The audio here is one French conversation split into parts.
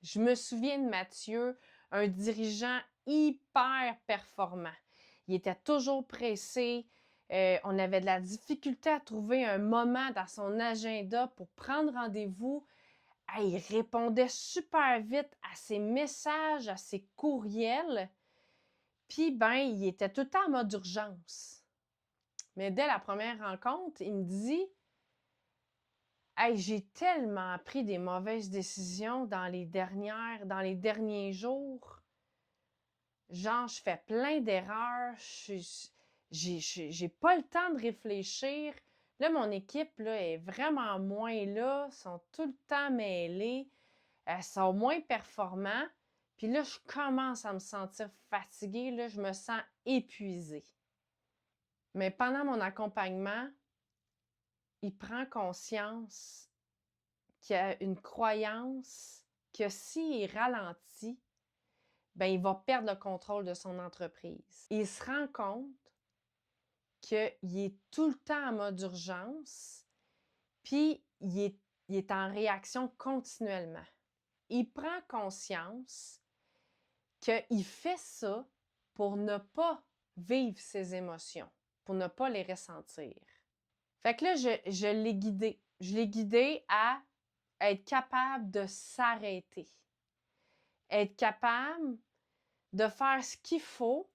Je me souviens de Mathieu, un dirigeant hyper performant. Il était toujours pressé. On avait de la difficulté à trouver un moment dans son agenda pour prendre rendez-vous. Il répondait super vite à ses messages, à ses courriels. Puis, il était tout le temps en mode urgence. Mais dès la première rencontre, il me dit: Hey, j'ai tellement pris des mauvaises décisions dans les derniers jours. Genre, je fais plein d'erreurs. J'ai pas le temps de réfléchir. Là, mon équipe là, est vraiment moins là. Ils sont tout le temps mêlés. Elles sont moins performants. Puis là, je commence à me sentir fatiguée. Là, je me sens épuisée. Mais pendant mon accompagnement, il prend conscience qu'il y a une croyance que s'il ralentit, il va perdre le contrôle de son entreprise. Il se rend compte qu'il est tout le temps en mode urgence, puis il est en réaction continuellement. Il prend conscience qu'il fait ça pour ne pas vivre ses émotions, pour ne pas les ressentir. Fait que là, je l'ai guidé. Je l'ai guidé à être capable de s'arrêter. Être capable de faire ce qu'il faut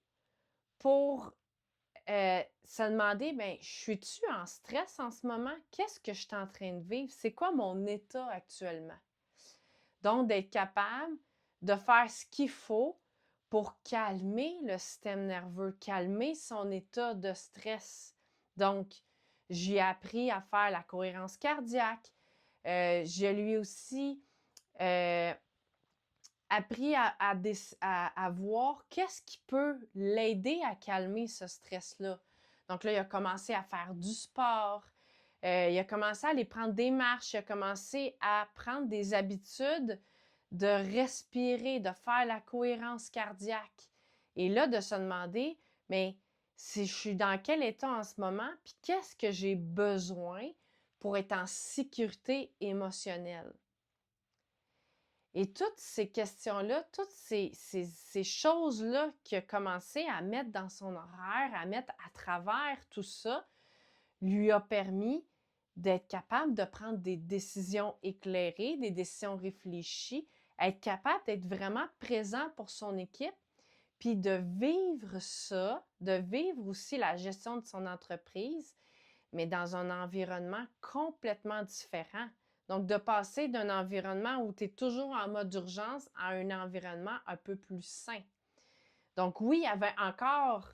pour se demander, je suis-tu en stress en ce moment? Qu'est-ce que je suis en train de vivre? C'est quoi mon état actuellement? Donc, d'être capable de faire ce qu'il faut pour calmer le système nerveux, calmer son état de stress. Donc, j'ai appris à faire la cohérence cardiaque. Je lui ai aussi appris à voir qu'est-ce qui peut l'aider à calmer ce stress-là. Donc là, il a commencé à faire du sport, il a commencé à aller prendre des marches, il a commencé à prendre des habitudes de respirer, de faire la cohérence cardiaque. Et là, de se demander, mais si je suis dans quel état en ce moment, puis qu'est-ce que j'ai besoin pour être en sécurité émotionnelle? Et toutes ces questions-là, toutes ces choses-là qu'il a commencé à mettre dans son horaire, à mettre à travers tout ça, lui a permis d'être capable de prendre des décisions éclairées, des décisions réfléchies, être capable d'être vraiment présent pour son équipe, puis de vivre ça, de vivre aussi la gestion de son entreprise, mais dans un environnement complètement différent. Donc, de passer d'un environnement où tu es toujours en mode d'urgence à un environnement un peu plus sain. Donc, oui, il y avait encore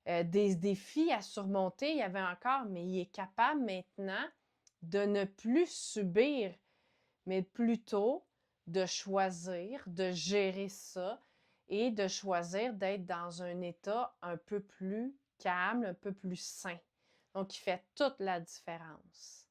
des défis à surmonter, il y avait encore, mais il est capable maintenant de ne plus subir, mais plutôt de choisir, de gérer ça et de choisir d'être dans un état un peu plus calme, un peu plus sain. Donc, il fait toute la différence.